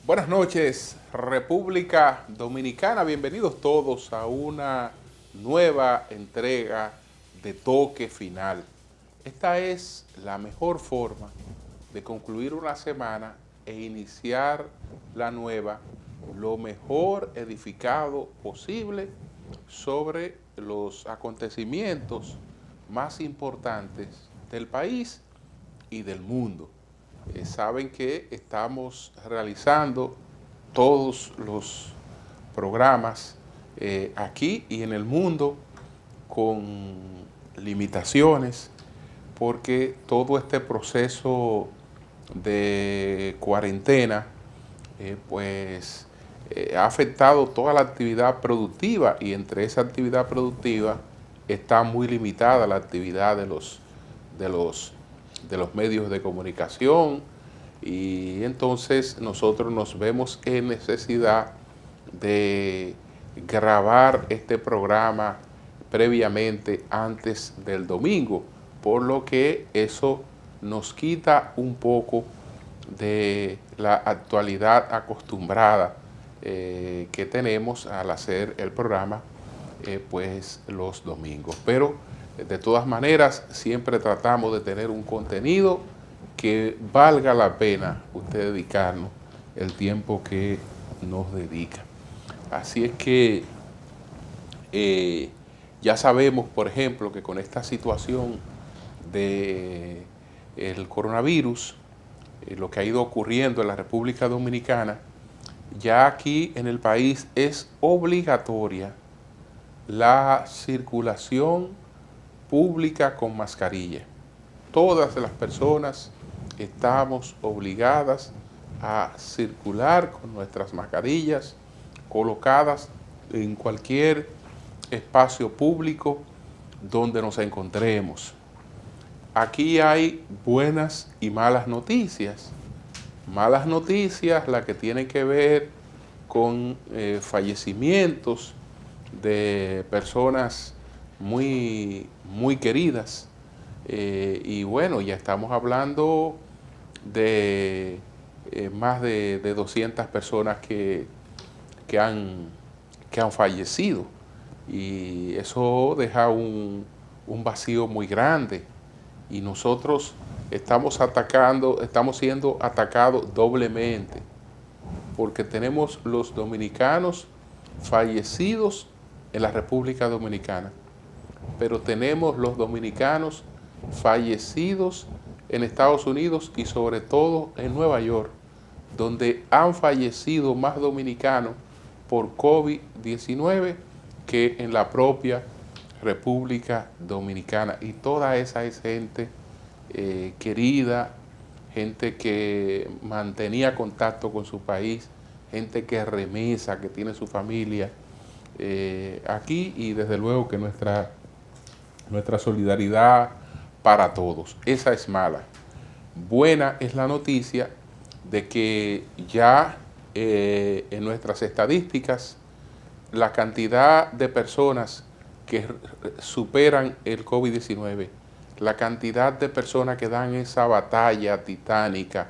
Buenas noches, República Dominicana. Bienvenidos todos a una nueva entrega de Toque Final. Esta es la mejor forma de concluir una semana e iniciar la nueva lo mejor edificado posible sobre los acontecimientos más importantes del país y del mundo. Saben que estamos realizando todos los programas aquí y en el mundo con limitaciones, porque todo este proceso de cuarentena ha afectado toda la actividad productiva, y entre esa actividad productiva está muy limitada la actividad de los medios de comunicación, y entonces nosotros nos vemos en necesidad de grabar este programa previamente antes del domingo, por lo que eso nos quita un poco de la actualidad acostumbrada que tenemos al hacer el programa pues los domingos. Pero de todas maneras, siempre tratamos de tener un contenido que valga la pena usted dedicarnos el tiempo que nos dedica. Así es que ya sabemos, por ejemplo, que con esta situación del coronavirus, lo que ha ido ocurriendo en la República Dominicana, ya aquí en el país es obligatoria la circulación pública con mascarilla. Todas las personas estamos obligadas a circular con nuestras mascarillas colocadas en cualquier espacio público donde nos encontremos. Aquí hay buenas y malas noticias. Malas noticias, las que tienen que ver con fallecimientos de personas muy queridas, y bueno, ya estamos hablando de más de 200 personas que han fallecido, y eso deja un vacío muy grande, y nosotros estamos siendo atacados doblemente, porque tenemos los dominicanos fallecidos en la República Dominicana, pero tenemos los dominicanos fallecidos en Estados Unidos y sobre todo en Nueva York, donde han fallecido más dominicanos por COVID-19 que en la propia República Dominicana. Y toda esa es gente querida, gente que mantenía contacto con su país, gente que remesa, que tiene su familia aquí, y desde luego que nuestra solidaridad para todos. Esa es mala. Buena es la noticia de que ya en nuestras estadísticas la cantidad de personas que superan el COVID-19, la cantidad de personas que dan esa batalla titánica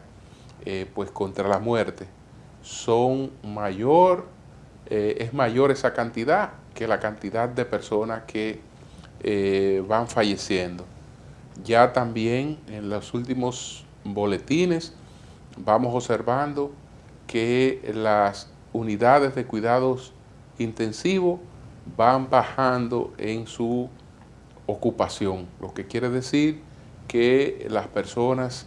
pues contra la muerte, es mayor esa cantidad que la cantidad de personas que van falleciendo. Ya también en los últimos boletines vamos observando que las unidades de cuidados intensivos van bajando en su ocupación, lo que quiere decir que las personas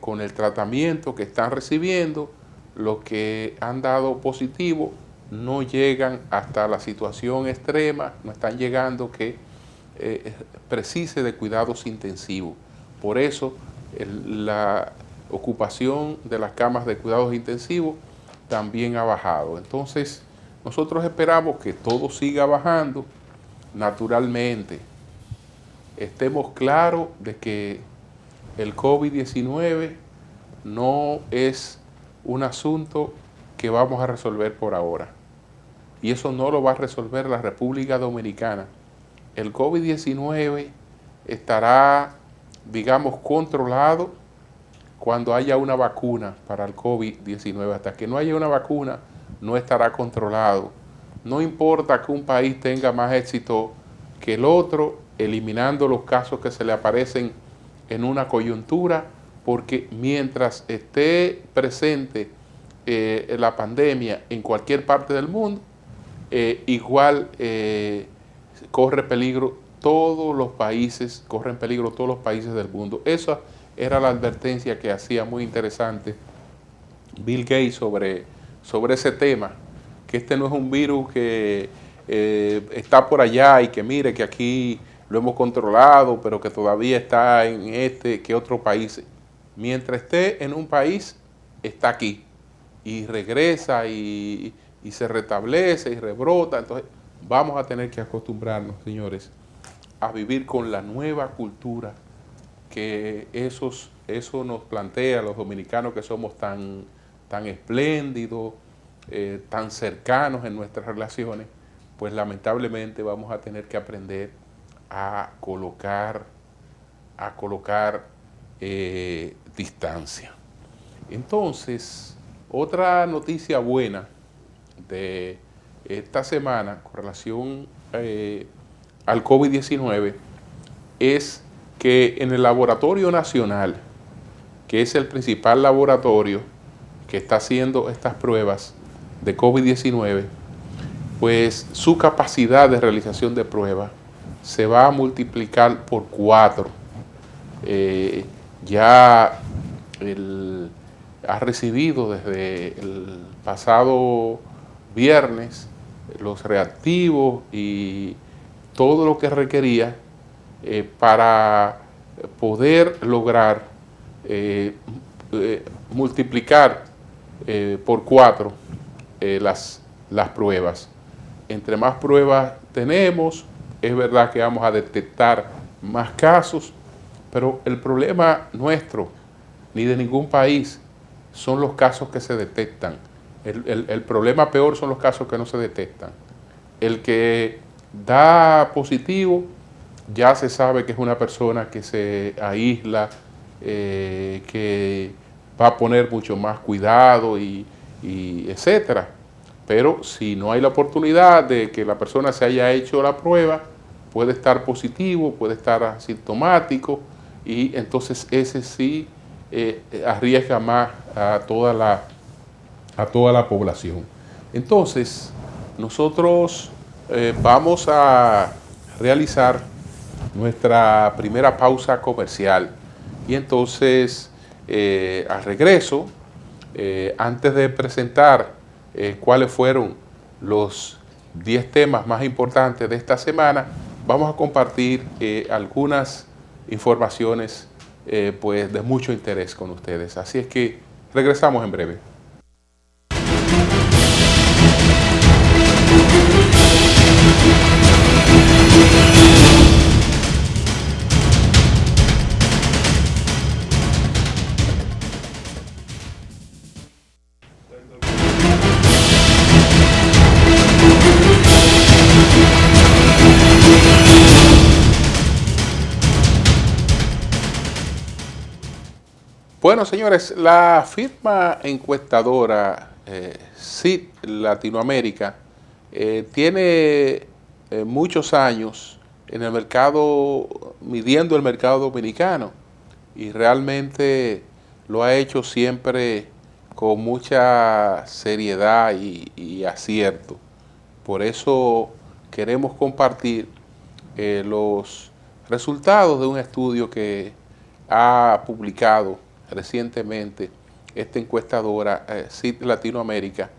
con el tratamiento que están recibiendo, los que han dado positivo, no llegan hasta la situación extrema, no están llegando que precise de cuidados intensivos. Por eso la ocupación de las camas de cuidados intensivos también ha bajado. Entonces, nosotros esperamos que todo siga bajando naturalmente. estemos claros de que el COVID-19 no es un asunto que vamos a resolver por ahora. Y eso no lo va a resolver la República Dominicana. El COVID-19 estará, digamos, controlado cuando haya una vacuna para el COVID-19. Hasta que no haya una vacuna, no estará controlado. No importa que un país tenga más éxito que el otro, eliminando los casos que se le aparecen en una coyuntura, porque mientras esté presente la pandemia en cualquier parte del mundo, igual corren peligro todos los países del mundo. Esa era la advertencia que hacía muy interesante Bill Gates sobre ese tema, que este no es un virus que está por allá y que mire que aquí lo hemos controlado, pero que todavía está en que otro país. Mientras esté en un país, está aquí y regresa y se restablece y rebrota. Entonces vamos a tener que acostumbrarnos, señores, a vivir con la nueva cultura que eso nos plantea a los dominicanos, que somos tan espléndidos, tan cercanos en nuestras relaciones. Pues lamentablemente vamos a tener que aprender a colocar distancia. Entonces, otra noticia buena de esta semana con relación al COVID-19 es que en el Laboratorio Nacional, que es el principal laboratorio que está haciendo estas pruebas de COVID-19, pues su capacidad de realización de pruebas se va a multiplicar por 4. Ya ha recibido desde el pasado viernes los reactivos y todo lo que requería para poder lograr multiplicar por 4 las pruebas. Entre más pruebas tenemos, es verdad que vamos a detectar más casos, pero el problema nuestro, ni de ningún país, son los casos que se detectan. El problema peor son los casos que no se detectan. El que da positivo, ya se sabe que es una persona que se aísla, que va a poner mucho más cuidado y etcétera. Pero si no hay la oportunidad de que la persona se haya hecho la prueba, puede estar positivo, puede estar asintomático, y entonces ese sí arriesga más a toda la población. Entonces, nosotros vamos a realizar nuestra primera pausa comercial y entonces al regreso, antes de presentar cuáles fueron los 10 temas más importantes de esta semana, vamos a compartir algunas informaciones pues de mucho interés con ustedes. Así es que regresamos en breve. Bueno, señores, la firma encuestadora SID Latinoamérica tiene muchos años en el mercado, midiendo el mercado dominicano, y realmente lo ha hecho siempre con mucha seriedad y acierto. Por eso queremos compartir los resultados de un estudio que ha publicado recientemente esta encuestadora SID Latinoamérica,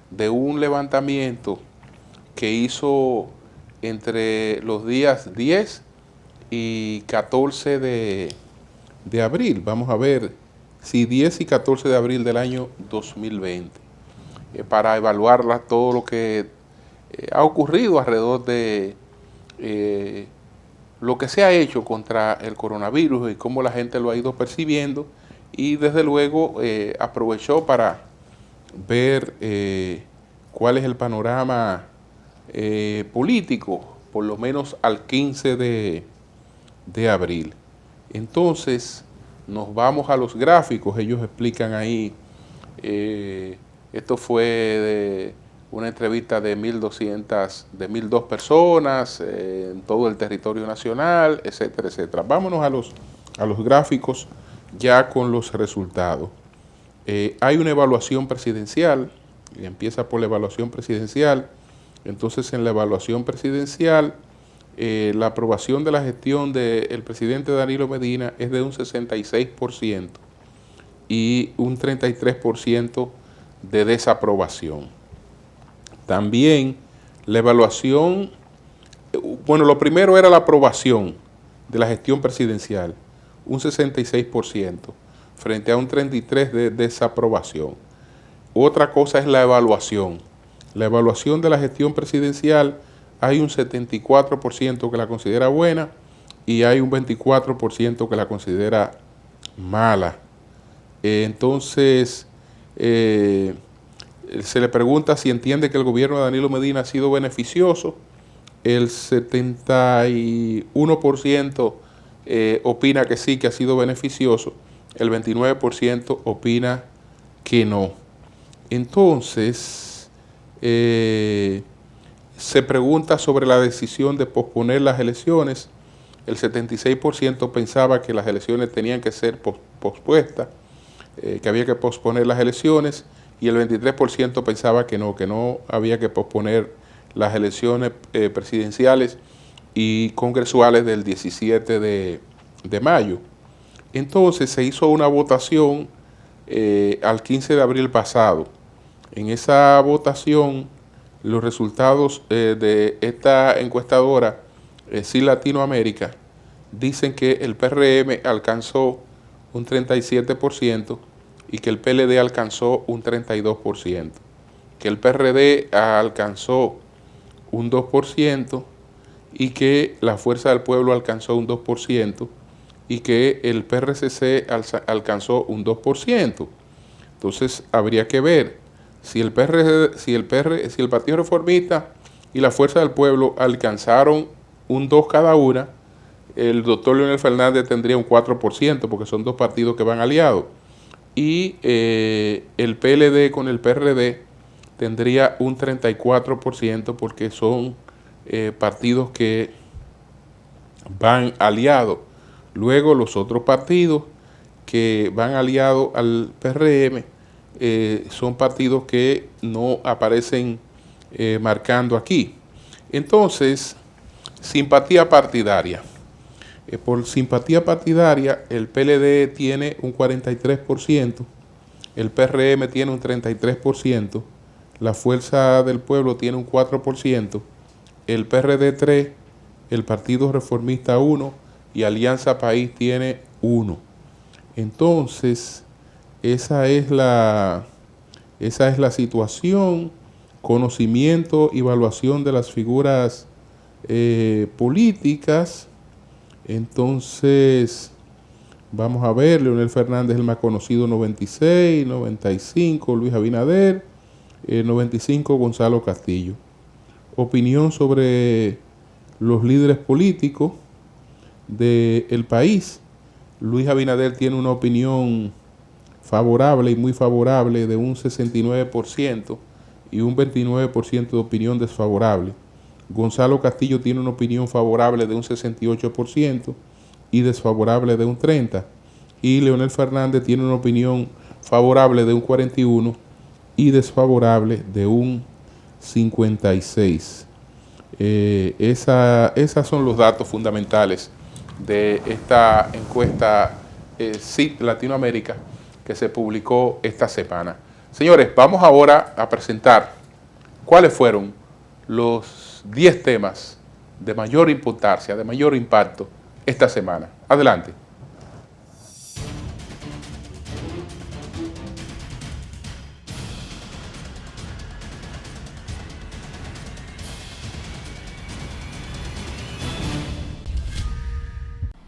de un levantamiento que hizo entre los días 10 y 14 de abril. Vamos a ver si 10 y 14 de abril del año 2020, para evaluar todo lo que ha ocurrido alrededor de lo que se ha hecho contra el coronavirus y cómo la gente lo ha ido percibiendo, y desde luego aprovechó para ver cuál es el panorama político, por lo menos al 15 de abril. Entonces, nos vamos a los gráficos, ellos explican ahí, esto fue de una entrevista de 1.200 personas en todo el territorio nacional, etcétera, etcétera. Vámonos a los gráficos ya con los resultados. Hay una evaluación presidencial, y empieza por la evaluación presidencial. Entonces, en la evaluación presidencial, la aprobación de la gestión del presidente Danilo Medina es de un 66% y un 33% de desaprobación. También la evaluación, bueno, lo primero era la aprobación de la gestión presidencial, un 66%, frente a un 33% de desaprobación. Otra cosa es la evaluación. La evaluación de la gestión presidencial, hay un 74% que la considera buena y hay un 24% que la considera mala. Entonces, se le pregunta si entiende que el gobierno de Danilo Medina ha sido beneficioso. El 71% opina que sí, que ha sido beneficioso. El 29% opina que no. Entonces, se pregunta sobre la decisión de posponer las elecciones. El 76% pensaba que las elecciones tenían que ser pospuestas, que había que posponer las elecciones, y el 23% pensaba que no había que posponer las elecciones presidenciales y congresuales del 17 de mayo. Entonces se hizo una votación al 15 de abril pasado. En esa votación, los resultados de esta encuestadora, CIL Latinoamérica, dicen que el PRM alcanzó un 37% y que el PLD alcanzó un 32%, que el PRD alcanzó un 2% y que la Fuerza del Pueblo alcanzó un 2% y que el PRCC alcanzó un 2%. Entonces habría que ver si el Partido Reformista y la Fuerza del Pueblo alcanzaron un 2 cada una, el doctor Leonel Fernández tendría un 4%, porque son dos partidos que van aliados. Y el PLD con el PRD tendría un 34%, porque son partidos que van aliados. Luego los otros partidos que van aliados al PRM son partidos que no aparecen marcando aquí. Entonces, simpatía partidaria. Por simpatía partidaria, el PLD tiene un 43%, el PRM tiene un 33%, la Fuerza del Pueblo tiene un 4%, el PRD 3%, el Partido Reformista 1% y Alianza País tiene 1%. Entonces, esa es la situación, conocimiento y evaluación de las figuras políticas. Entonces, vamos a ver, Leonel Fernández el más conocido, 96, 95, Luis Abinader, 95, Gonzalo Castillo. Opinión sobre los líderes políticos del país. Luis Abinader tiene una opinión favorable y muy favorable de un 69% y un 29% de opinión desfavorable. Gonzalo Castillo tiene una opinión favorable de un 68% y desfavorable de un 30%. Y Leonel Fernández tiene una opinión favorable de un 41% y desfavorable de un 56%. Esos son los datos fundamentales de esta encuesta CIL Latinoamérica que se publicó esta semana. Señores, vamos ahora a presentar cuáles fueron los 10 temas de mayor importancia, de mayor impacto esta semana. Adelante.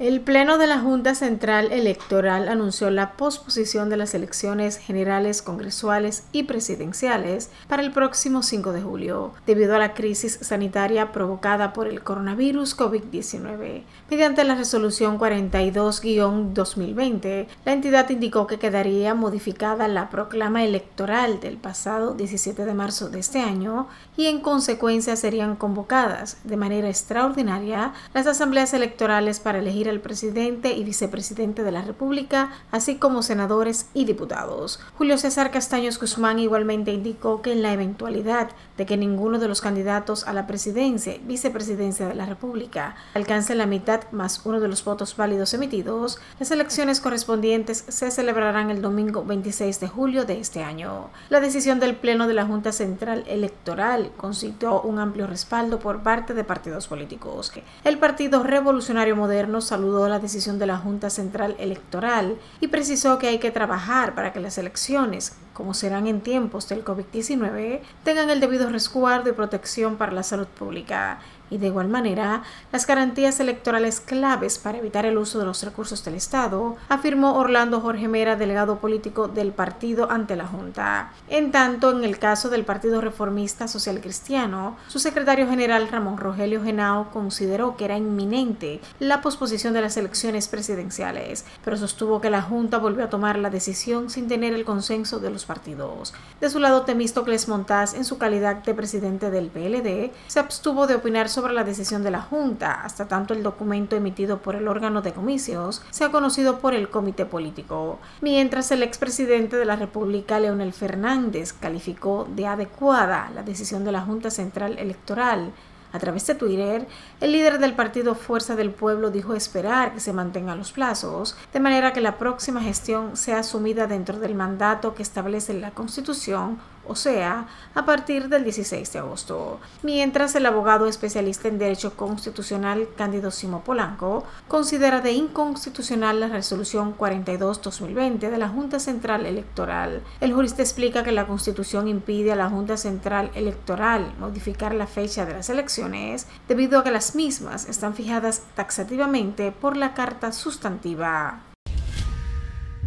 El Pleno de la Junta Central Electoral anunció la posposición de las elecciones generales, congresuales y presidenciales para el próximo 5 de julio, debido a la crisis sanitaria provocada por el coronavirus COVID-19. Mediante la resolución 42-2020, la entidad indicó que quedaría modificada la proclama electoral del pasado 17 de marzo de este año y en consecuencia serían convocadas de manera extraordinaria las asambleas electorales para elegir al presidente y vicepresidente de la República, así como senadores y diputados. Julio César Castaños Guzmán igualmente indicó que en la eventualidad de que ninguno de los candidatos a la presidencia y vicepresidencia de la República alcance la mitad más uno de los votos válidos emitidos, las elecciones correspondientes se celebrarán el domingo 26 de julio de este año. La decisión del Pleno de la Junta Central Electoral consiguió un amplio respaldo por parte de partidos políticos. El Partido Revolucionario Moderno saludó la decisión de la Junta Central Electoral y precisó que hay que trabajar para que las elecciones, como serán en tiempos del COVID-19, tengan el debido resguardo y protección para la salud pública y de igual manera las garantías electorales claves para evitar el uso de los recursos del Estado, afirmó Orlando Jorge Mera, delegado político del partido ante la Junta. En tanto, en el caso del Partido Reformista Social Cristiano, su secretario general Ramón Rogelio Henao consideró que era inminente la posposición de las elecciones presidenciales, pero sostuvo que la Junta volvió a tomar la decisión sin tener el consenso de los partidos. De su lado, Temístocles Montaz, en su calidad de presidente del PLD, se abstuvo de opinar sobre la decisión de la Junta, hasta tanto el documento emitido por el órgano de comicios sea conocido por el comité político, mientras el expresidente de la República, Leonel Fernández, calificó de adecuada la decisión de la Junta Central Electoral. A través de Twitter, el líder del partido Fuerza del Pueblo dijo esperar que se mantengan los plazos, de manera que la próxima gestión sea asumida dentro del mandato que establece la Constitución, o sea, a partir del 16 de agosto. Mientras el abogado especialista en Derecho Constitucional Cándido Simo Polanco considera de inconstitucional la resolución 42-2020 de la Junta Central Electoral. El jurista explica que la Constitución impide a la Junta Central Electoral modificar la fecha de las elecciones debido a que las mismas están fijadas taxativamente por la Carta Sustantiva.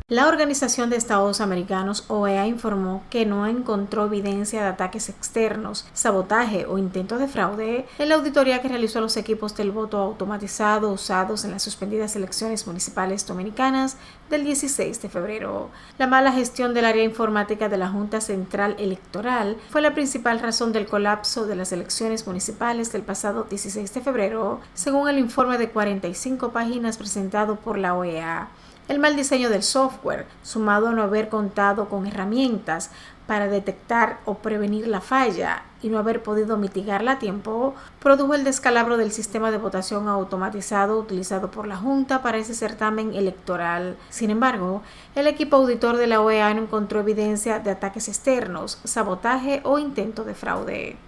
La Organización de Estados Americanos, OEA, informó que no encontró evidencia de ataques externos, sabotaje o intento de fraude en la auditoría que realizó a los equipos del voto automatizado usados en las suspendidas elecciones municipales dominicanas del 16 de febrero. La mala gestión del área informática de la Junta Central Electoral fue la principal razón del colapso de las elecciones municipales del pasado 16 de febrero, según el informe de 45 páginas presentado por la OEA. El mal diseño del software, sumado a no haber contado con herramientas para detectar o prevenir la falla y no haber podido mitigarla a tiempo, produjo el descalabro del sistema de votación automatizado utilizado por la Junta para ese certamen electoral. Sin embargo, el equipo auditor de la OEA no encontró evidencia de ataques externos, sabotaje o intento de fraude.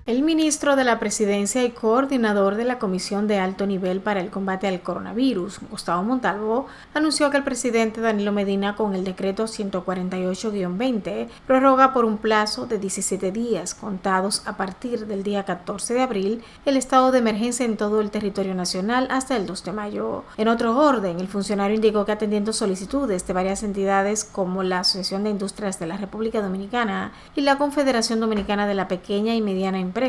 El ministro de la Presidencia y coordinador de la Comisión de Alto Nivel para el Combate al Coronavirus, Gustavo Montalvo, anunció que el presidente Danilo Medina, con el decreto 148-20, prorroga por un plazo de 17 días contados a partir del día 14 de abril el estado de emergencia en todo el territorio nacional hasta el 2 de mayo. En otro orden, el funcionario indicó que atendiendo solicitudes de varias entidades como la Asociación de Industrias de la República Dominicana y la Confederación Dominicana de la Pequeña y Mediana Empresa,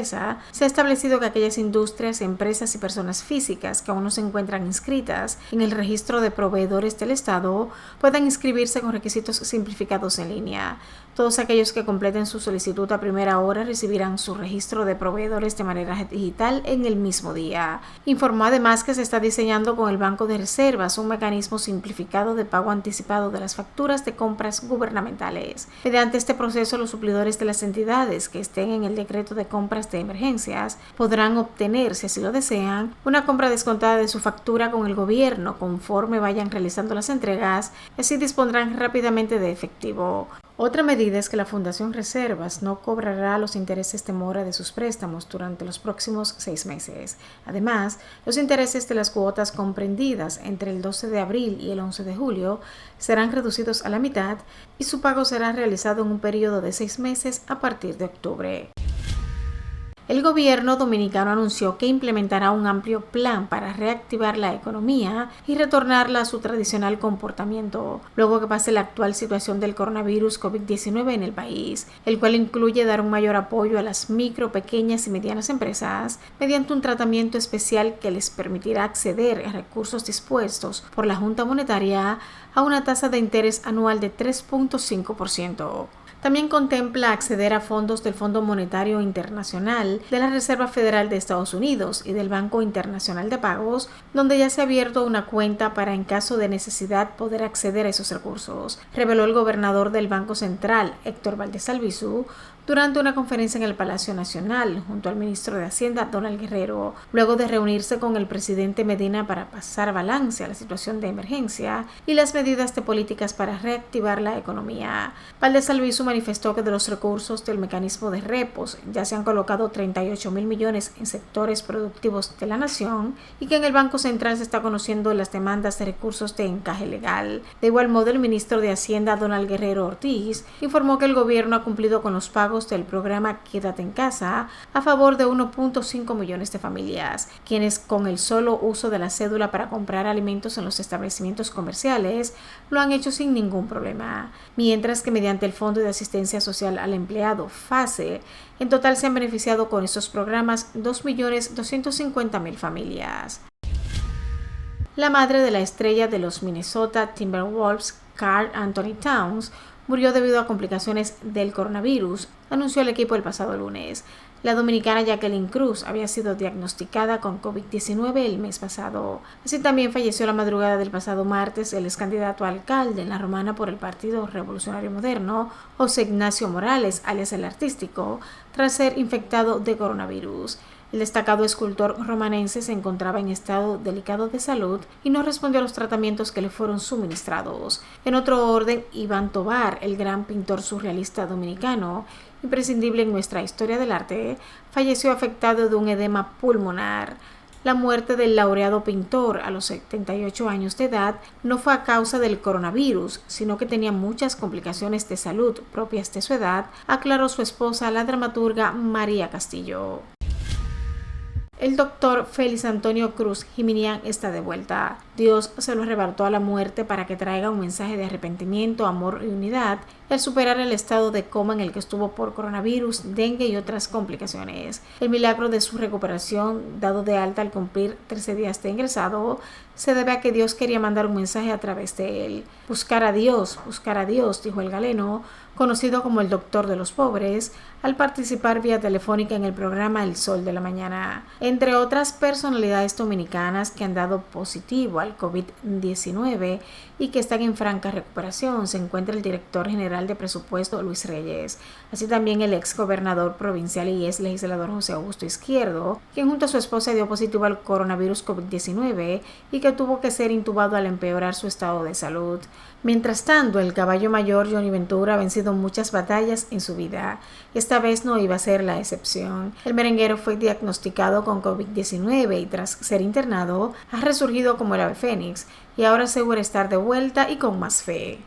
se ha establecido que aquellas industrias, empresas y personas físicas que aún no se encuentran inscritas en el registro de proveedores del Estado puedan inscribirse con requisitos simplificados en línea. Todos aquellos que completen su solicitud a primera hora recibirán su registro de proveedores de manera digital en el mismo día. Informó además que se está diseñando con el Banco de Reservas un mecanismo simplificado de pago anticipado de las facturas de compras gubernamentales. Mediante este proceso, los suplidores de las entidades que estén en el decreto de compras de emergencias podrán obtener, si así lo desean, una compra descontada de su factura con el gobierno conforme vayan realizando las entregas y así dispondrán rápidamente de efectivo. Otra medida es que la Fundación Reservas no cobrará los intereses de mora de sus préstamos durante los próximos 6 meses. Además, los intereses de las cuotas comprendidas entre el 12 de abril y el 11 de julio serán reducidos a la mitad y su pago será realizado en un periodo de 6 meses a partir de octubre. El gobierno dominicano anunció que implementará un amplio plan para reactivar la economía y retornarla a su tradicional comportamiento, luego que pase la actual situación del coronavirus COVID-19 en el país, el cual incluye dar un mayor apoyo a las micro, pequeñas y medianas empresas mediante un tratamiento especial que les permitirá acceder a recursos dispuestos por la Junta Monetaria a una tasa de interés anual de 3.5%. También contempla acceder a fondos del Fondo Monetario Internacional, de la Reserva Federal de Estados Unidos y del Banco Internacional de Pagos, donde ya se ha abierto una cuenta para, en caso de necesidad, poder acceder a esos recursos, reveló el gobernador del Banco Central, Héctor Valdés Albizu, durante una conferencia en el Palacio Nacional junto al ministro de Hacienda, Donald Guerrero, luego de reunirse con el presidente Medina para pasar balance a la situación de emergencia y las medidas de políticas para reactivar la economía. Valdés Albizu manifestó que de los recursos del mecanismo de repos ya se han colocado 38.000 millones en sectores productivos de la nación y que en el Banco Central se está conociendo las demandas de recursos de encaje legal. De igual modo, el ministro de Hacienda, Donald Guerrero Ortiz, informó que el gobierno ha cumplido con los pagos del programa Quédate en Casa a favor de 1.5 millones de familias, quienes con el solo uso de la cédula para comprar alimentos en los establecimientos comerciales lo han hecho sin ningún problema, mientras que mediante el Fondo de Asistencia Social al Empleado, FASE, en total se han beneficiado con estos programas 2.250.000 familias. La madre de la estrella de los Minnesota Timberwolves, Karl Anthony Towns, murió debido a complicaciones del coronavirus, anunció el equipo el pasado lunes. La dominicana Jacqueline Cruz había sido diagnosticada con COVID-19 el mes pasado. Así también falleció la madrugada del pasado martes el ex candidato a alcalde en La Romana por el Partido Revolucionario Moderno, José Ignacio Morales, alias El Artístico, tras ser infectado de coronavirus. El destacado escultor romanense se encontraba en estado delicado de salud y no respondió a los tratamientos que le fueron suministrados. En otro orden, Iván Tovar, el gran pintor surrealista dominicano, imprescindible en nuestra historia del arte, falleció afectado de un edema pulmonar. La muerte del laureado pintor a los 78 años de edad no fue a causa del coronavirus, sino que tenía muchas complicaciones de salud propias de su edad, aclaró su esposa, la dramaturga María Castillo. El doctor Félix Antonio Cruz Jiminián está de vuelta. Dios se lo arrebató a la muerte para que traiga un mensaje de arrepentimiento, amor y unidad al superar el estado de coma en el que estuvo por coronavirus, dengue y otras complicaciones. El milagro de su recuperación, dado de alta al cumplir 13 días de ingresado, se debe a que Dios quería mandar un mensaje a través de él. Buscar a Dios, dijo el galeno, conocido como el doctor de los pobres, al participar vía telefónica en el programa El Sol de la Mañana. Entre otras personalidades dominicanas que han dado positivo al COVID-19 y que están en franca recuperación, se encuentra el director general de presupuesto Luis Reyes, así también el ex gobernador provincial y ex legislador José Augusto Izquierdo, quien junto a su esposa dio positivo al coronavirus COVID-19 y que tuvo que ser intubado al empeorar su estado de salud. Mientras tanto, el caballo mayor Johnny Ventura ha vencido muchas batallas en su vida. Esta vez no iba a ser la excepción. El merenguero fue diagnosticado con COVID-19 y tras ser internado ha resurgido como el ave fénix y ahora asegura estar de vuelta y con más fe.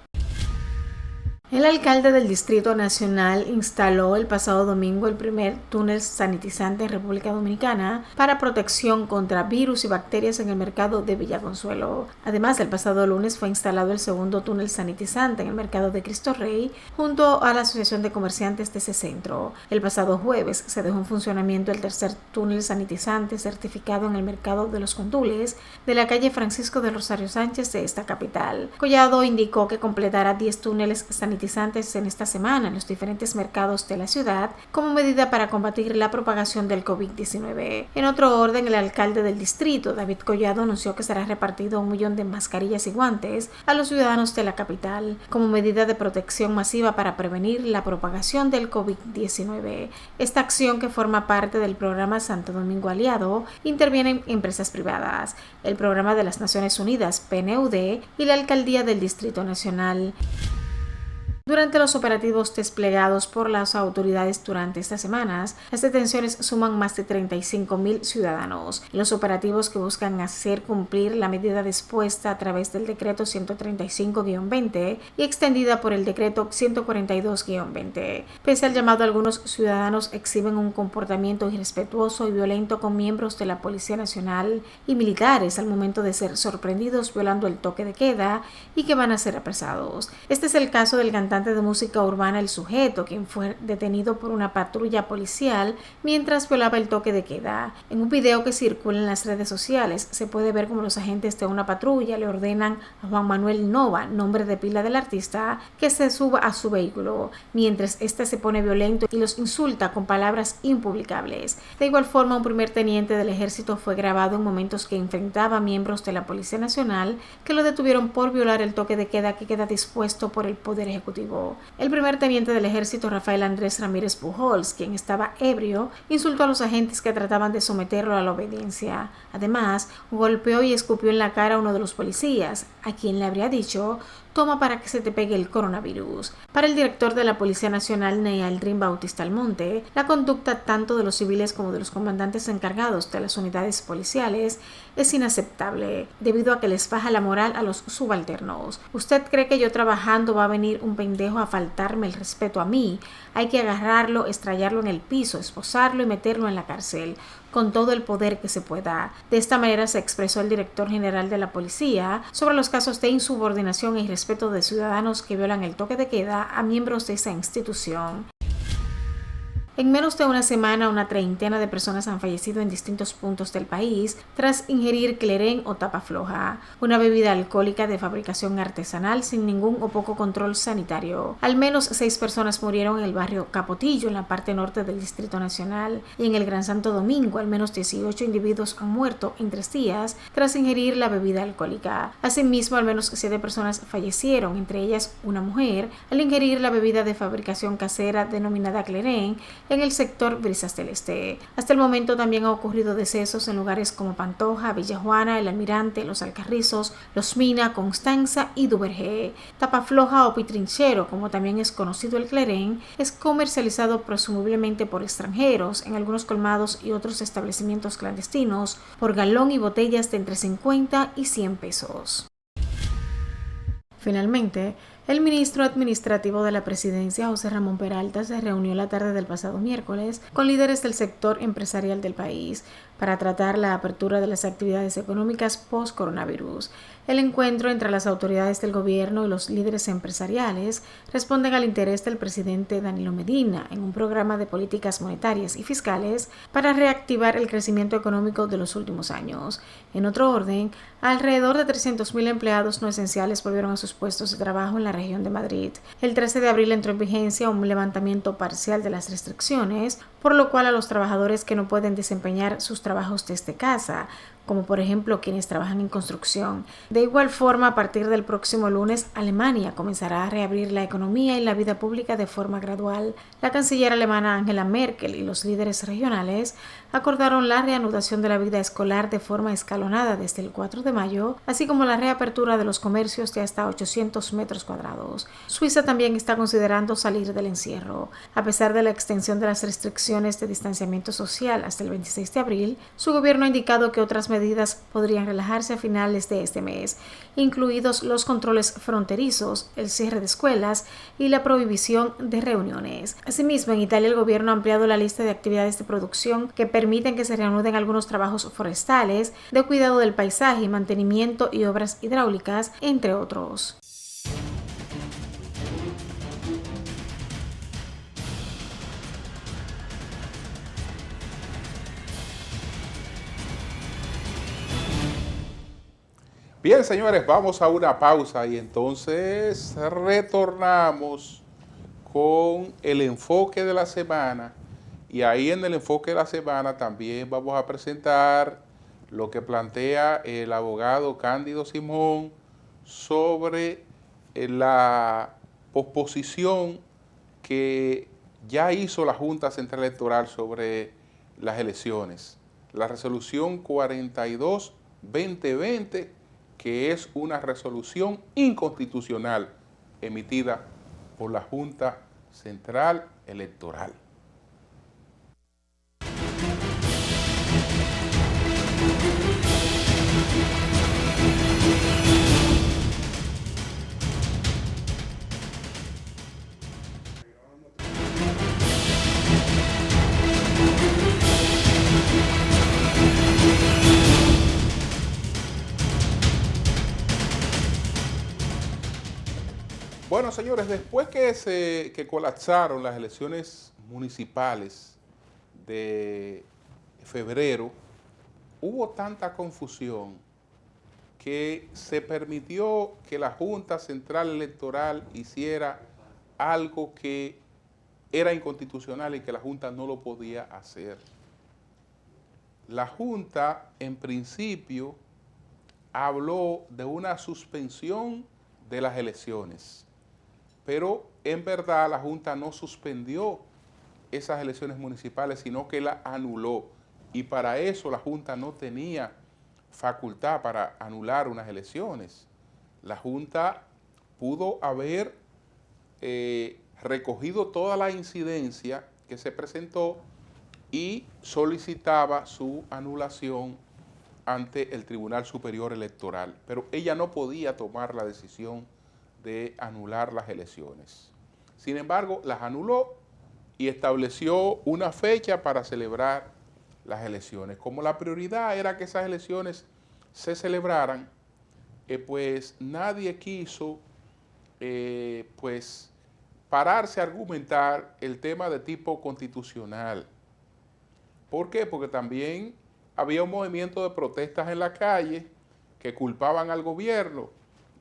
El alcalde del Distrito Nacional instaló el pasado domingo el primer túnel sanitizante en República Dominicana para protección contra virus y bacterias en el mercado de Villaconsuelo. Además, el pasado lunes fue instalado el segundo túnel sanitizante en el mercado de Cristo Rey junto a la Asociación de Comerciantes de ese centro. El pasado jueves se dejó en funcionamiento el tercer túnel sanitizante certificado en el mercado de los Condules de la calle Francisco de Rosario Sánchez de esta capital. Collado indicó que completará 10 túneles sanitizantes en esta semana en los diferentes mercados de la ciudad como medida para combatir la propagación del COVID-19. En otro orden, el alcalde del distrito, David Collado, anunció que será repartido 1 millón de mascarillas y guantes a los ciudadanos de la capital como medida de protección masiva para prevenir la propagación del COVID-19. Esta acción, que forma parte del programa Santo Domingo Aliado, interviene en empresas privadas, el programa de las Naciones Unidas, PNUD, y la alcaldía del Distrito Nacional. Durante los operativos desplegados por las autoridades durante estas semanas, las detenciones suman más de 35.000 ciudadanos. Los operativos que buscan hacer cumplir la medida dispuesta a través del decreto 135-20 y extendida por el decreto 142-20. Pese al llamado, algunos ciudadanos exhiben un comportamiento irrespetuoso y violento con miembros de la Policía Nacional y militares al momento de ser sorprendidos violando el toque de queda y que van a ser apresados. Este es el caso del cantante de música urbana El Sujeto, quien fue detenido por una patrulla policial mientras violaba el toque de queda. En un video que circula en las redes sociales se puede ver cómo los agentes de una patrulla le ordenan a Juan Manuel Nova, nombre de pila del artista, que se suba a su vehículo, mientras este se pone violento y los insulta con palabras impublicables. De igual forma, un primer teniente del ejército fue grabado en momentos que enfrentaba a miembros de la Policía Nacional que lo detuvieron por violar el toque de queda que queda dispuesto por el Poder Ejecutivo. El primer teniente del ejército, Rafael Andrés Ramírez Pujols, quien estaba ebrio, insultó a los agentes que trataban de someterlo a la obediencia. Además, golpeó y escupió en la cara a uno de los policías, a quien le habría dicho: toma para que se te pegue el coronavirus. Para el director de la Policía Nacional, Neyaldrin Bautista Almonte, la conducta tanto de los civiles como de los comandantes encargados de las unidades policiales es inaceptable, debido a que les baja la moral a los subalternos. ¿Usted cree que yo trabajando va a venir un pendejo a faltarme el respeto a mí? Hay que agarrarlo, estrellarlo en el piso, esposarlo y meterlo en la cárcel, con todo el poder que se pueda. De esta manera se expresó el director general de la policía sobre los casos de insubordinación e irrespeto de ciudadanos que violan el toque de queda a miembros de esa institución. En menos de una semana, una treintena de personas han fallecido en distintos puntos del país tras ingerir clerén o tapa floja, una bebida alcohólica de fabricación artesanal sin ningún o poco control sanitario. Al menos 6 personas murieron en el barrio Capotillo, en la parte norte del Distrito Nacional, y en el Gran Santo Domingo, al menos 18 individuos han muerto en 3 días tras ingerir la bebida alcohólica. Asimismo, al menos 7 personas fallecieron, entre ellas una mujer, al ingerir la bebida de fabricación casera denominada clerén, en el sector Brisas del Este. Hasta el momento también ha ocurrido decesos en lugares como Pantoja, Villa Juana, El Almirante, Los Alcarrizos, Los Mina, Constanza y Duvergé. Tapa floja o pitrinchero, como también es conocido el clerén, es comercializado presumiblemente por extranjeros en algunos colmados y otros establecimientos clandestinos por galón y botellas de entre 50 y 100 pesos. Finalmente, el ministro administrativo de la presidencia, José Ramón Peralta, se reunió la tarde del pasado miércoles con líderes del sector empresarial del país para tratar la apertura de las actividades económicas post-coronavirus. El encuentro entre las autoridades del gobierno y los líderes empresariales responden al interés del presidente Danilo Medina en un programa de políticas monetarias y fiscales para reactivar el crecimiento económico de los últimos años. En otro orden, alrededor de 300.000 empleados no esenciales volvieron a sus puestos de trabajo en la región de Madrid. El 13 de abril entró en vigencia un levantamiento parcial de las restricciones, por lo cual a los trabajadores que no pueden desempeñar sus trabajos desde casa, como por ejemplo quienes trabajan en construcción. De igual forma, a partir del próximo lunes, Alemania comenzará a reabrir la economía y la vida pública de forma gradual. La canciller alemana Angela Merkel y los líderes regionales acordaron la reanudación de la vida escolar de forma escalonada desde el 4 de mayo, así como la reapertura de los comercios de hasta 800 metros cuadrados. Suiza también está considerando salir del encierro. A pesar de la extensión de las restricciones de distanciamiento social hasta el 26 de abril, su gobierno ha indicado que otras medidas podrían relajarse a finales de este mes, incluidos los controles fronterizos, el cierre de escuelas y la prohibición de reuniones. Asimismo, en Italia el gobierno ha ampliado la lista de actividades de producción que permiten que se reanuden algunos trabajos forestales, de cuidado del paisaje, mantenimiento y obras hidráulicas, entre otros. Bien, señores, vamos a una pausa y entonces retornamos con el enfoque de la semana. Y ahí en el enfoque de la semana también vamos a presentar lo que plantea el abogado Cándido Simón sobre la posposición que ya hizo la Junta Central Electoral sobre las elecciones. La resolución 42-2020, que es una resolución inconstitucional emitida por la Junta Central Electoral. Bueno, señores, después que colapsaron las elecciones municipales de febrero, hubo tanta confusión que se permitió que la Junta Central Electoral hiciera algo que era inconstitucional y que la Junta no lo podía hacer. La Junta, en principio, habló de una suspensión de las elecciones, pero en verdad la Junta no suspendió esas elecciones municipales, sino que las anuló. Y para eso la Junta no tenía facultad para anular unas elecciones. La Junta pudo haber recogido toda la incidencia que se presentó y solicitaba su anulación ante el Tribunal Superior Electoral, pero ella no podía tomar la decisión de anular las elecciones. Sin embargo, las anuló y estableció una fecha para celebrar las elecciones. Como la prioridad era que esas elecciones se celebraran, pues nadie quiso pues pararse a argumentar el tema de tipo constitucional. ¿Por qué? Porque también había un movimiento de protestas en la calle que culpaban al gobierno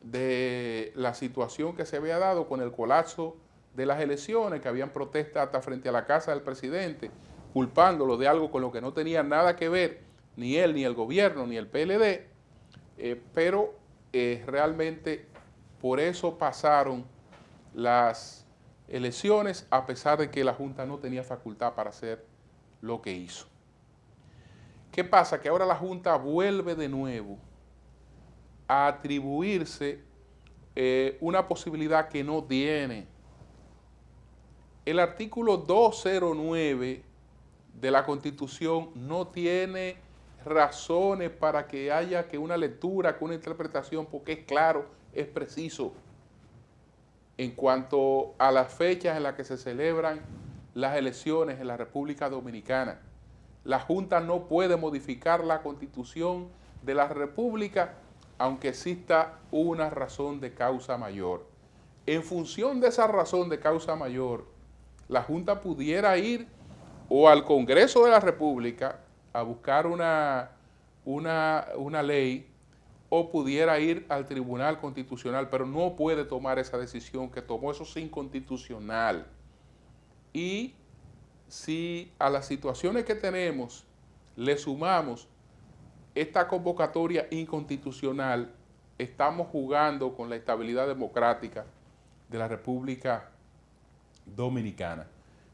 de la situación que se había dado con el colapso de las elecciones, que habían protestas hasta frente a la casa del presidente, culpándolo de algo con lo que no tenía nada que ver, ni él, ni el gobierno, ni el PLD, pero realmente por eso pasaron las elecciones, a pesar de que la Junta no tenía facultad para hacer lo que hizo. ¿Qué pasa? Que ahora la Junta vuelve de nuevo a atribuirse una posibilidad que no tiene. El artículo 209 de la Constitución no tiene razones para que haya que una lectura, que una interpretación, porque es claro, es preciso. En cuanto a las fechas en las que se celebran las elecciones en la República Dominicana, la Junta no puede modificar la Constitución de la República aunque exista una razón de causa mayor. En función de esa razón de causa mayor, la Junta pudiera ir o al Congreso de la República a buscar una ley, o pudiera ir al Tribunal Constitucional, pero no puede tomar esa decisión que tomó. Eso es inconstitucional. Y si a las situaciones que tenemos le sumamos esta convocatoria inconstitucional, estamos jugando con la estabilidad democrática de la República Dominicana.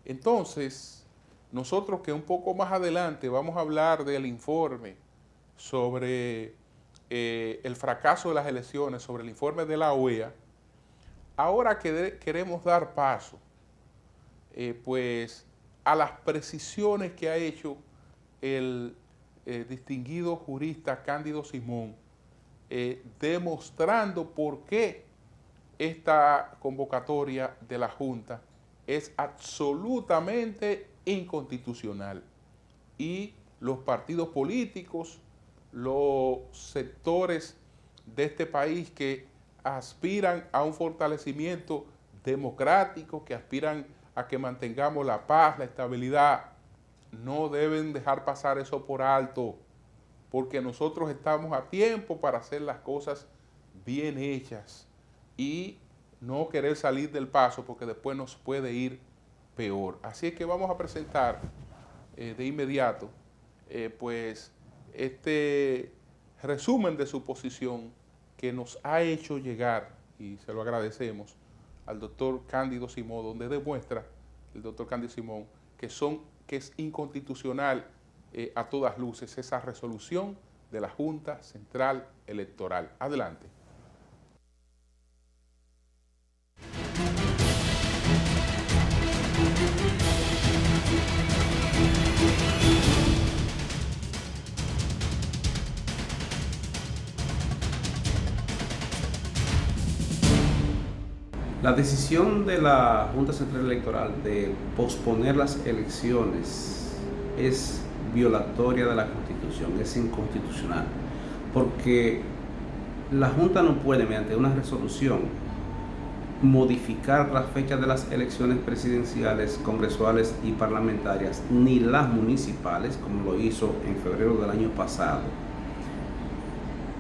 Entonces, nosotros que un poco más adelante vamos a hablar del informe sobre el fracaso de las elecciones, sobre el informe de la OEA, ahora queremos dar paso pues a las precisiones que ha hecho el distinguido jurista Cándido Simón, demostrando por qué esta convocatoria de la Junta es absolutamente inconstitucional. Y los partidos políticos, los sectores de este país que aspiran a un fortalecimiento democrático, que aspiran a que mantengamos la paz, la estabilidad, no deben dejar pasar eso por alto, porque nosotros estamos a tiempo para hacer las cosas bien hechas y no querer salir del paso, porque después nos puede ir peor. Así es que vamos a presentar de inmediato pues este resumen de su posición que nos ha hecho llegar, y se lo agradecemos, al doctor Cándido Simón, donde demuestra el doctor Cándido Simón que es inconstitucional a todas luces esa resolución de la Junta Central Electoral. Adelante. La decisión de la Junta Central Electoral de posponer las elecciones es violatoria de la Constitución, es inconstitucional, porque la Junta no puede, mediante una resolución, modificar las fechas de las elecciones presidenciales, congresuales y parlamentarias, ni las municipales, como lo hizo en febrero del año pasado,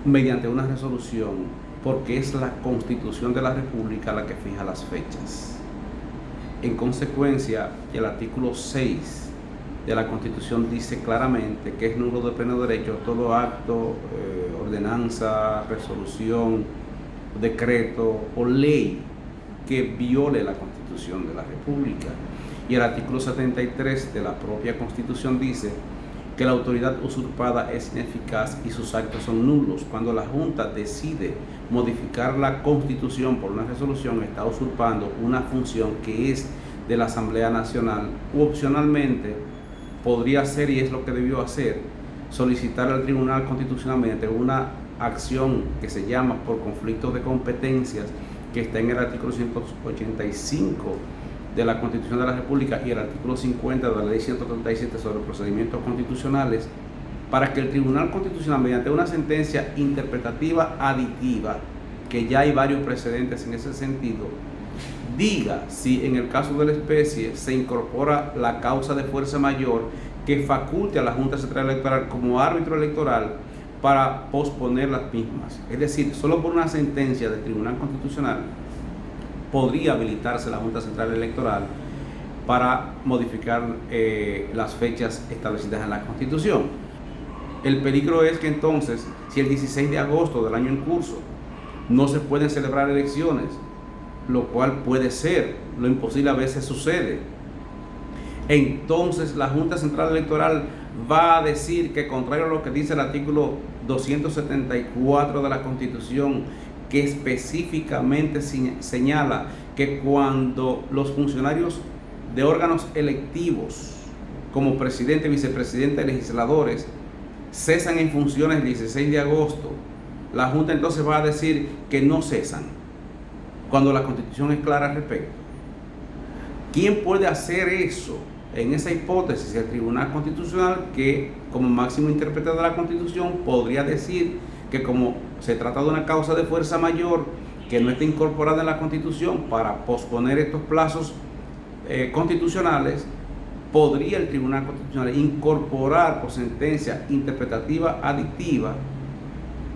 mediante una resolución, porque es la Constitución de la República la que fija las fechas. En consecuencia, el artículo 6 de la Constitución dice claramente que es nulo de pleno derecho todo acto, ordenanza, resolución, decreto o ley que viole la Constitución de la República. Y el artículo 73 de la propia Constitución dice que la autoridad usurpada es ineficaz y sus actos son nulos. Cuando la Junta decide modificar la Constitución por una resolución, está usurpando una función que es de la Asamblea Nacional, u opcionalmente podría hacer, y es lo que debió hacer, solicitar al Tribunal Constitucional mediante una acción que se llama por conflicto de competencias, que está en el artículo 185 de la Constitución de la República y el artículo 50 de la Ley 137 sobre procedimientos constitucionales, para que el Tribunal Constitucional, mediante una sentencia interpretativa aditiva, que ya hay varios precedentes en ese sentido, diga si en el caso de la especie se incorpora la causa de fuerza mayor que faculte a la Junta Central Electoral como árbitro electoral para posponer las mismas. Es decir, solo por una sentencia del Tribunal Constitucional podría habilitarse la Junta Central Electoral para modificar las fechas establecidas en la Constitución. El peligro es que entonces, si el 16 de agosto del año en curso no se pueden celebrar elecciones, lo cual puede ser, lo imposible a veces sucede, entonces la Junta Central Electoral va a decir que, contrario a lo que dice el artículo 274 de la Constitución, que específicamente señala que cuando los funcionarios de órganos electivos, como presidente, vicepresidente, legisladores, cesan en funciones el 16 de agosto, la Junta entonces va a decir que no cesan, cuando la Constitución es clara al respecto. ¿Quién puede hacer eso? En esa hipótesis, el Tribunal Constitucional, que como máximo intérprete de la Constitución podría decir que como se trata de una causa de fuerza mayor que no está incorporada en la Constitución, para posponer estos plazos constitucionales, podría el Tribunal Constitucional incorporar por sentencia interpretativa adictiva,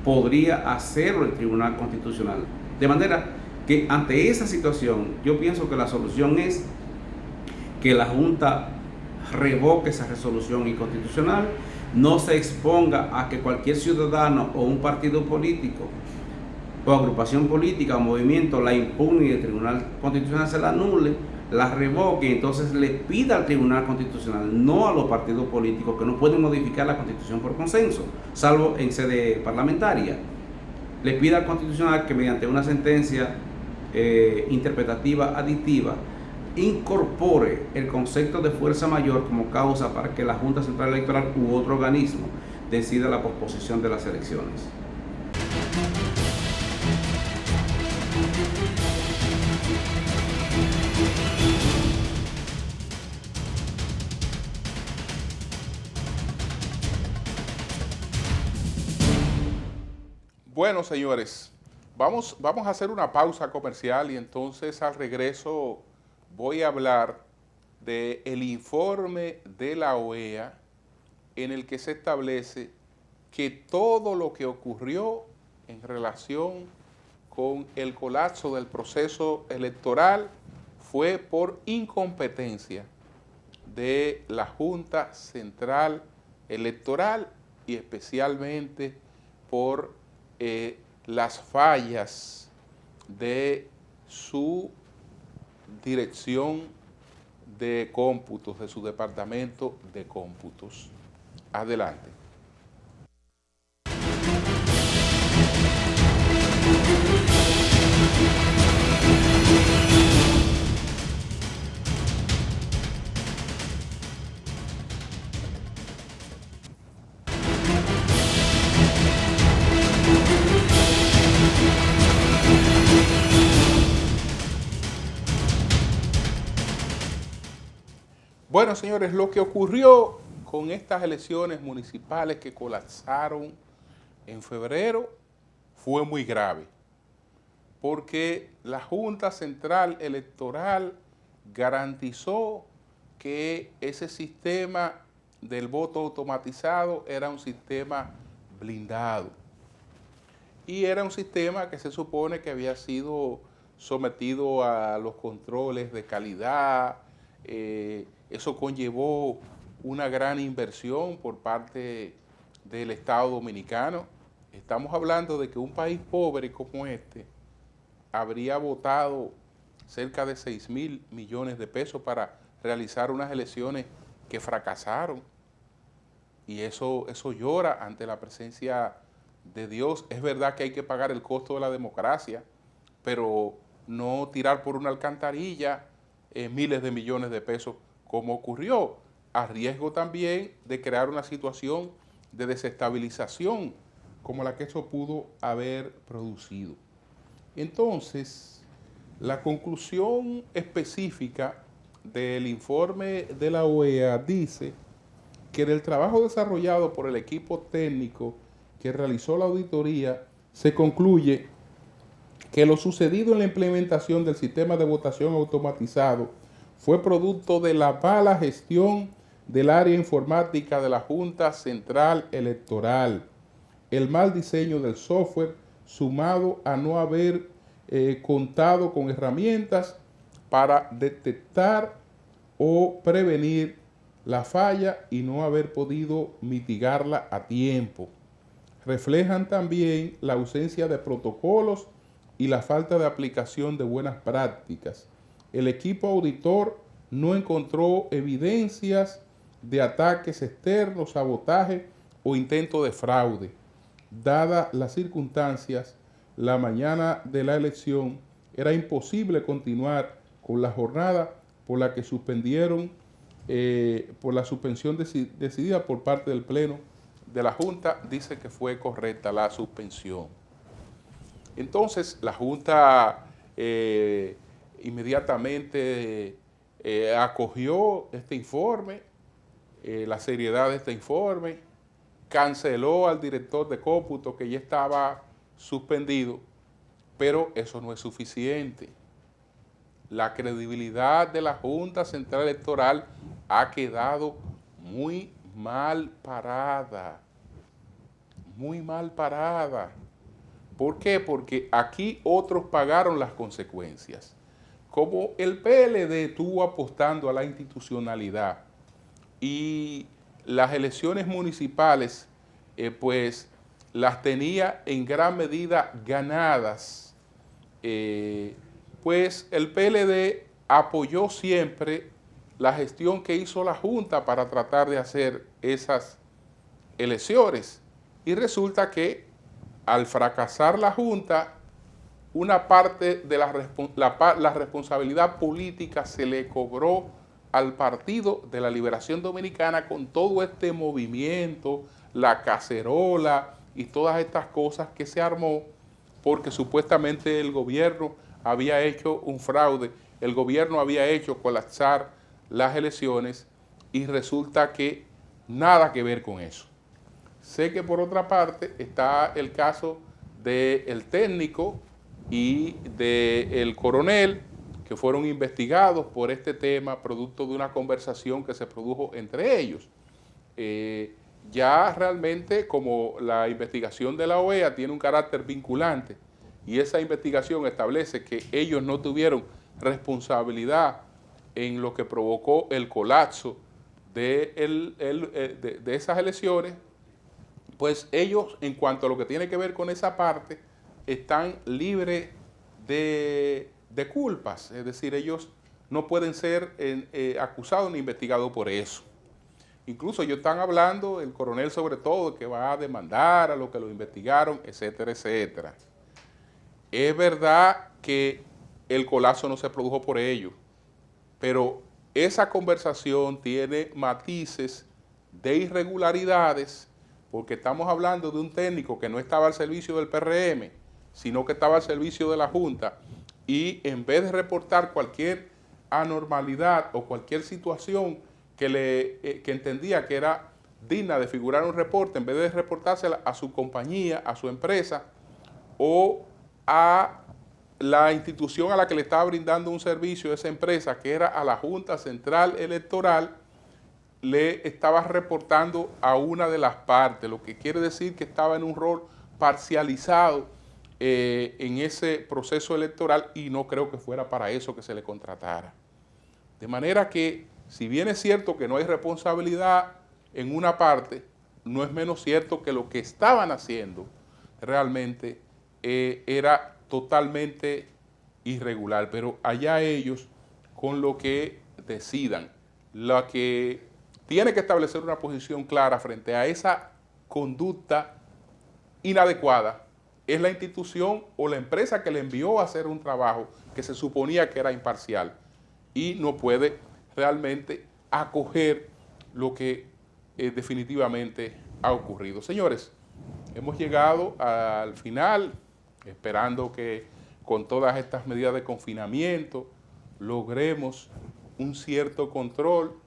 podría hacerlo el Tribunal Constitucional. De manera que ante esa situación, yo pienso que la solución es que la Junta revoque esa resolución inconstitucional, no se exponga a que cualquier ciudadano o un partido político o agrupación política o movimiento la impugne y el Tribunal Constitucional se la anule, la revoque, y entonces le pida al Tribunal Constitucional, no a los partidos políticos que no pueden modificar la Constitución por consenso, salvo en sede parlamentaria, le pida al Constitucional que mediante una sentencia interpretativa aditiva incorpore el concepto de fuerza mayor como causa para que la Junta Central Electoral u otro organismo decida la posposición de las elecciones. Bueno, señores, vamos a hacer una pausa comercial y entonces al regreso voy a hablar del informe de la OEA en el que se establece que todo lo que ocurrió en relación con el colapso del proceso electoral fue por incompetencia de la Junta Central Electoral y especialmente por las fallas de su dirección de cómputos, de su departamento de cómputos. Adelante. Bueno, señores, lo que ocurrió con estas elecciones municipales que colapsaron en febrero fue muy grave, porque la Junta Central Electoral garantizó que ese sistema del voto automatizado era un sistema blindado y era un sistema que se supone que había sido sometido a los controles de calidad. Eso conllevó una gran inversión por parte del Estado dominicano. Estamos hablando de que un país pobre como este habría votado cerca de 6.000 millones de pesos para realizar unas elecciones que fracasaron. Y eso llora ante la presencia de Dios. Es verdad que hay que pagar el costo de la democracia, pero no tirar por una alcantarilla miles de millones de pesos como ocurrió, a riesgo también de crear una situación de desestabilización como la que eso pudo haber producido. Entonces, la conclusión específica del informe de la OEA dice que del trabajo desarrollado por el equipo técnico que realizó la auditoría, se concluye que lo sucedido en la implementación del sistema de votación automatizado fue producto de la mala gestión del área informática de la Junta Central Electoral, el mal diseño del software, sumado a no haber contado con herramientas para detectar o prevenir la falla y no haber podido mitigarla a tiempo. Reflejan también la ausencia de protocolos y la falta de aplicación de buenas prácticas. El equipo auditor no encontró evidencias de ataques externos, sabotaje o intento de fraude. Dadas las circunstancias, la mañana de la elección era imposible continuar con la jornada por la que suspendieron, por la suspensión decidida por parte del Pleno de la Junta. Dice que fue correcta la suspensión. Entonces, la Junta inmediatamente acogió este informe, la seriedad de este informe, canceló al director de cómputo que ya estaba suspendido, pero eso no es suficiente. La credibilidad de la Junta Central Electoral ha quedado muy mal parada, muy mal parada. ¿Por qué? Porque aquí otros pagaron las consecuencias. Como el PLD estuvo apostando a la institucionalidad y las elecciones municipales, pues las tenía en gran medida ganadas, pues el PLD apoyó siempre la gestión que hizo la Junta para tratar de hacer esas elecciones. Y resulta que al fracasar la Junta, una parte de la responsabilidad política se le cobró al Partido de la Liberación Dominicana con todo este movimiento, la cacerola y todas estas cosas que se armó porque supuestamente el gobierno había hecho un fraude, el gobierno había hecho colapsar las elecciones y resulta que nada que ver con eso. Sé que por otra parte está el caso del técnico y del coronel que fueron investigados por este tema producto de una conversación que se produjo entre ellos. Ya realmente como la investigación de la OEA tiene un carácter vinculante y esa investigación establece que ellos no tuvieron responsabilidad en lo que provocó el colapso de esas elecciones, pues ellos, en cuanto a lo que tiene que ver con esa parte, están libres de culpas. Es decir, ellos no pueden ser acusados ni investigados por eso. Incluso ellos están hablando, el coronel sobre todo, que va a demandar a los que lo investigaron, etcétera, etcétera. Es verdad que el colapso no se produjo por ellos, pero esa conversación tiene matices de irregularidades porque estamos hablando de un técnico que no estaba al servicio del PRM, sino que estaba al servicio de la Junta, y en vez de reportar cualquier anormalidad o cualquier situación que entendía que era digna de figurar un reporte, en vez de reportársela a su compañía, a su empresa o a la institución a la que le estaba brindando un servicio esa empresa, que era a la Junta Central Electoral, le estaba reportando a una de las partes, lo que quiere decir que estaba en un rol parcializado en ese proceso electoral, y no creo que fuera para eso que se le contratara. De manera que, si bien es cierto que no hay responsabilidad en una parte, no es menos cierto que lo que estaban haciendo realmente era totalmente irregular, pero allá ellos con lo que decidan. La que tiene que establecer una posición clara frente a esa conducta inadecuada es la institución o la empresa que le envió a hacer un trabajo que se suponía que era imparcial, y no puede realmente acoger lo que definitivamente ha ocurrido. Señores, hemos llegado al final, esperando que con todas estas medidas de confinamiento logremos un cierto control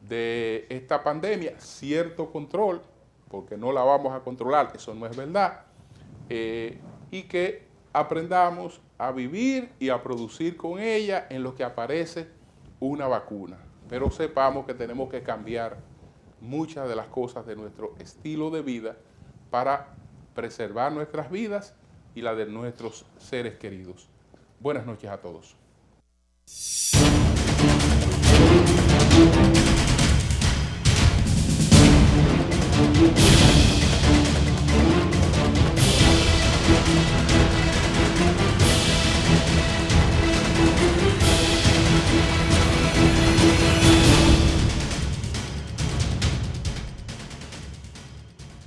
de esta pandemia, cierto control, porque no la vamos a controlar, eso no es verdad, y que aprendamos a vivir y a producir con ella en lo que aparece una vacuna. Pero sepamos que tenemos que cambiar muchas de las cosas de nuestro estilo de vida para preservar nuestras vidas y la de nuestros seres queridos. Buenas noches a todos.